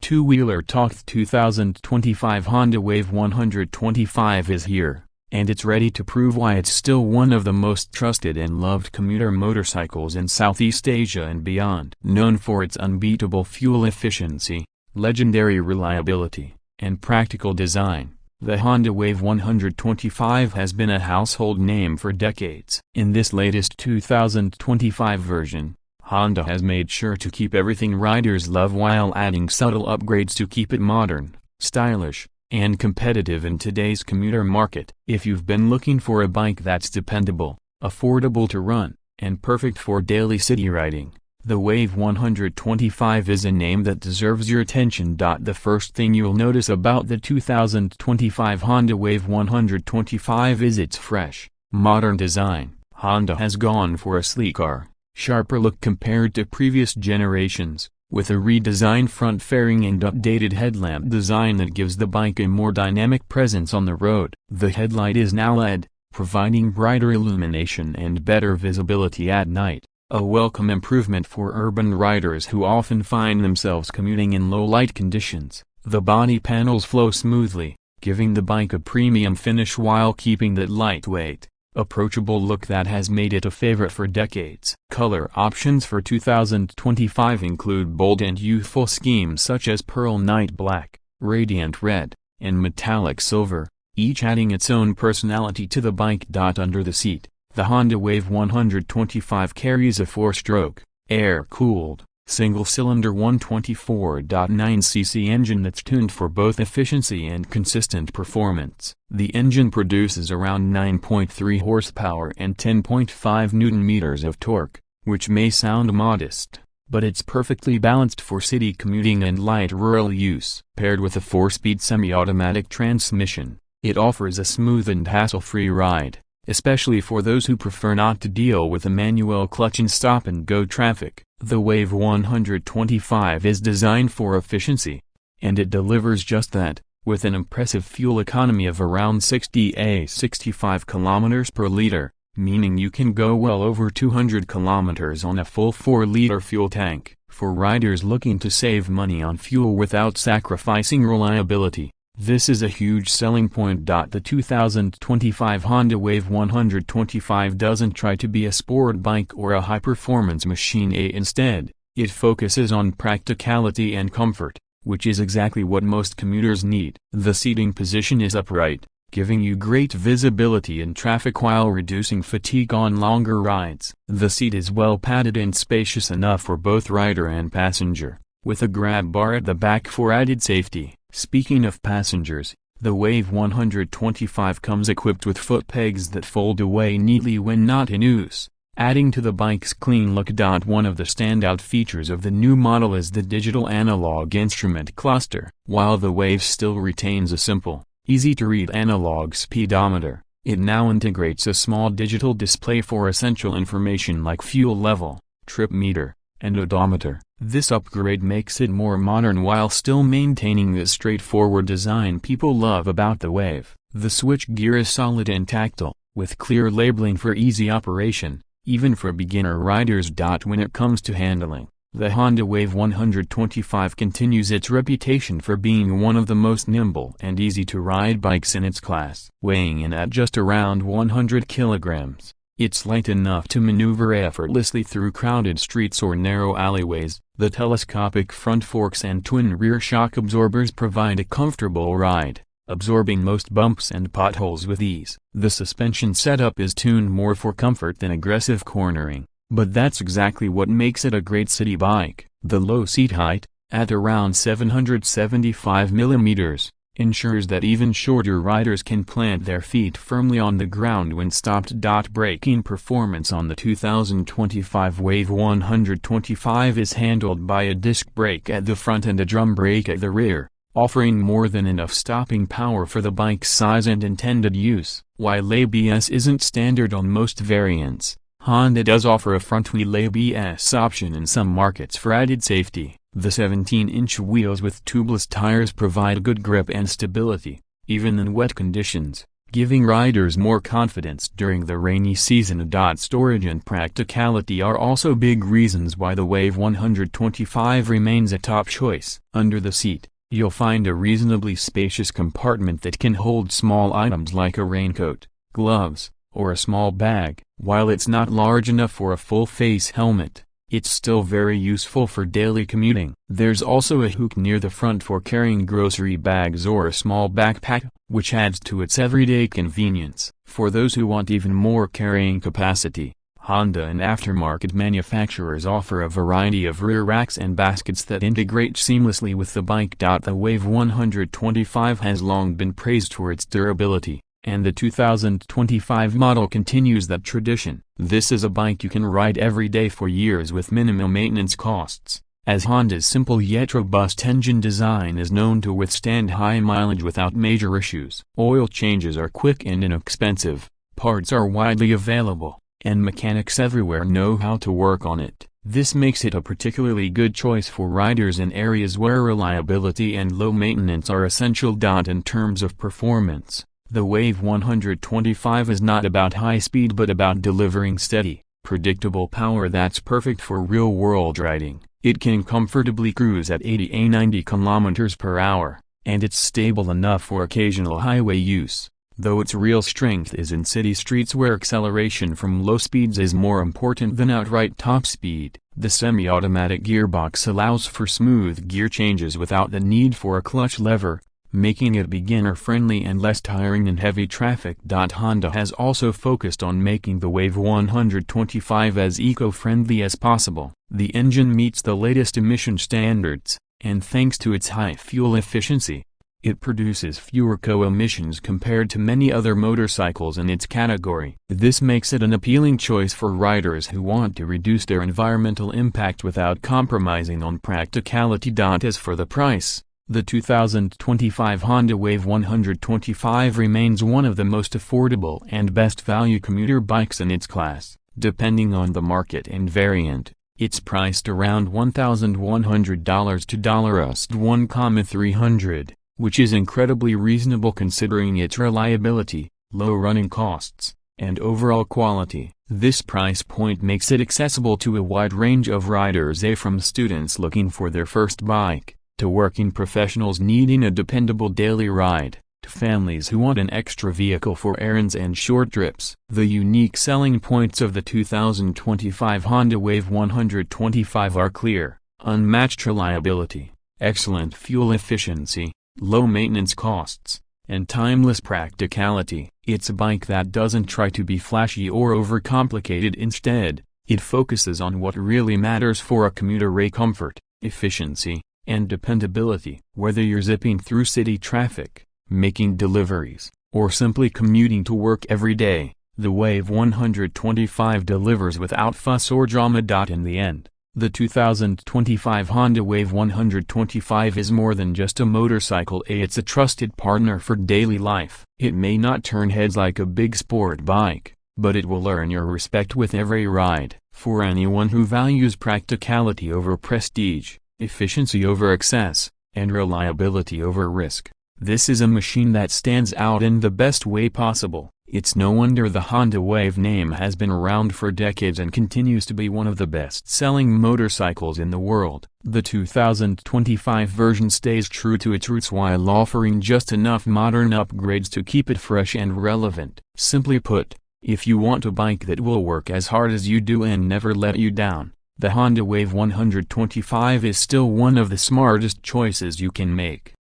two-wheeler talked 2025 Honda Wave 125 is here, and it's ready to prove why it's still one of the most trusted and loved commuter motorcycles in Southeast Asia and beyond. Known for its unbeatable fuel efficiency, legendary reliability, and practical design, the Honda Wave 125 has been a household name for decades. In this latest 2025 version, Honda has made sure to keep everything riders love while adding subtle upgrades to keep it modern, stylish, and competitive in today's commuter market. If you've been looking for a bike that's dependable, affordable to run, and perfect for daily city riding, the Wave 125 is a name that deserves your attention. The first thing you'll notice about the 2025 Honda Wave 125 is its fresh, modern design. Honda has gone for a sleeker, sharper look compared to previous generations, with a redesigned front fairing and updated headlamp design that gives the bike a more dynamic presence on the road. The headlight is now LED, providing brighter illumination and better visibility at night, a welcome improvement for urban riders who often find themselves commuting in low-light conditions. The body panels flow smoothly, giving the bike a premium finish while keeping that lightweight, approachable look that has made it a favorite for decades. Color options for 2025 include bold and youthful schemes such as pearl night black, radiant red, and metallic silver, each adding its own personality to the bike. Under the seat, the Honda Wave 125 carries a 4-stroke, air-cooled, single-cylinder 124.9cc engine that's tuned for both efficiency and consistent performance. The engine produces around 9.3 horsepower and 10.5 Nm of torque, which may sound modest, but it's perfectly balanced for city commuting and light rural use. Paired with a 4-speed semi-automatic transmission, it offers a smooth and hassle-free ride, especially for those who prefer not to deal with a manual clutch in stop-and-go traffic. The Wave 125 is designed for efficiency, and it delivers just that, with an impressive fuel economy of around 65 km per liter, meaning you can go well over 200 km on a full 4-liter fuel tank. For riders looking to save money on fuel without sacrificing reliability, this is a huge selling point. The 2025 Honda Wave 125 doesn't try to be a sport bike or a high-performance machine. Instead, it focuses on practicality and comfort, which is exactly what most commuters need. The seating position is upright, giving you great visibility in traffic while reducing fatigue on longer rides. The seat is well padded and spacious enough for both rider and passenger, with a grab bar at the back for added safety. Speaking of passengers, the Wave 125 comes equipped with foot pegs that fold away neatly when not in use, adding to the bike's clean look. One of the standout features of the new model is the digital analog instrument cluster. While the Wave still retains a simple, easy-to-read analog speedometer, it now integrates a small digital display for essential information like fuel level, trip meter, and odometer. This upgrade makes it more modern while still maintaining the straightforward design people love about the Wave. The switchgear is solid and tactile, with clear labeling for easy operation, even for beginner riders. When it comes to handling, the Honda Wave 125 continues its reputation for being one of the most nimble and easy-to-ride bikes in its class. Weighing in at just around 100 kilograms, it's light enough to maneuver effortlessly through crowded streets or narrow alleyways. The telescopic front forks and twin rear shock absorbers provide a comfortable ride, absorbing most bumps and potholes with ease. The suspension setup is tuned more for comfort than aggressive cornering, but that's exactly what makes it a great city bike. The low seat height, at around 775 mm, ensures that even shorter riders can plant their feet firmly on the ground when stopped. Braking performance on the 2025 Wave 125 is handled by a disc brake at the front and a drum brake at the rear, offering more than enough stopping power for the bike's size and intended use. While ABS isn't standard on most variants, Honda does offer a front-wheel ABS option in some markets for added safety. The 17-inch wheels with tubeless tires provide good grip and stability, even in wet conditions, giving riders more confidence during the rainy season. Storage and practicality are also big reasons why the Wave 125 remains a top choice. Under the seat, you'll find a reasonably spacious compartment that can hold small items like a raincoat, gloves, or a small bag. While it's not large enough for a full-face helmet, it's still very useful for daily commuting. There's also a hook near the front for carrying grocery bags or a small backpack, which adds to its everyday convenience. For those who want even more carrying capacity, Honda and aftermarket manufacturers offer a variety of rear racks and baskets that integrate seamlessly with the bike. The Wave 125 has long been praised for its durability, and the 2025 model continues that tradition. This is a bike you can ride every day for years with minimal maintenance costs, as Honda's simple yet robust engine design is known to withstand high mileage without major issues. Oil changes are quick and inexpensive, parts are widely available, and mechanics everywhere know how to work on it. This makes it a particularly good choice for riders in areas where reliability and low maintenance are essential. In terms of performance, the Wave 125 is not about high speed but about delivering steady, predictable power that's perfect for real-world riding. It can comfortably cruise at 80–90 km per hour, and it's stable enough for occasional highway use, though its real strength is in city streets where acceleration from low speeds is more important than outright top speed. The semi-automatic gearbox allows for smooth gear changes without the need for a clutch lever, making it beginner-friendly and less tiring in heavy traffic. Honda has also focused on making the Wave 125 as eco-friendly as possible. The engine meets the latest emission standards, and thanks to its high fuel efficiency, it produces fewer co-emissions compared to many other motorcycles in its category. This makes it an appealing choice for riders who want to reduce their environmental impact without compromising on practicality. As for the price, the 2025 Honda Wave 125 remains one of the most affordable and best value commuter bikes in its class. Depending on the market and variant, it's priced around $1,100 to $1,300, which is incredibly reasonable considering its reliability, low running costs, and overall quality. This price point makes it accessible to a wide range of riders, from students looking for their first bike, to working professionals needing a dependable daily ride, to families who want an extra vehicle for errands and short trips. The unique selling points of the 2025 Honda Wave 125 are clear: unmatched reliability, excellent fuel efficiency, low maintenance costs, and timeless practicality. It's a bike that doesn't try to be flashy or overcomplicated. Instead, it focuses on what really matters for a commuter: comfort, efficiency, and dependability. Whether you're zipping through city traffic, making deliveries, or simply commuting to work every day, the Wave 125 delivers without fuss or drama. In the end, the 2025 Honda Wave 125 is more than just a motorcycle. It's a trusted partner for daily life. It may not turn heads like a big sport bike, but it will earn your respect with every ride. For anyone who values practicality over prestige, efficiency over excess, and reliability over risk, this is a machine that stands out in the best way possible. It's no wonder the Honda Wave name has been around for decades and continues to be one of the best-selling motorcycles in the world. The 2025 version stays true to its roots while offering just enough modern upgrades to keep it fresh and relevant. Simply put, if you want a bike that will work as hard as you do and never let you down, the Honda Wave 125 is still one of the smartest choices you can make.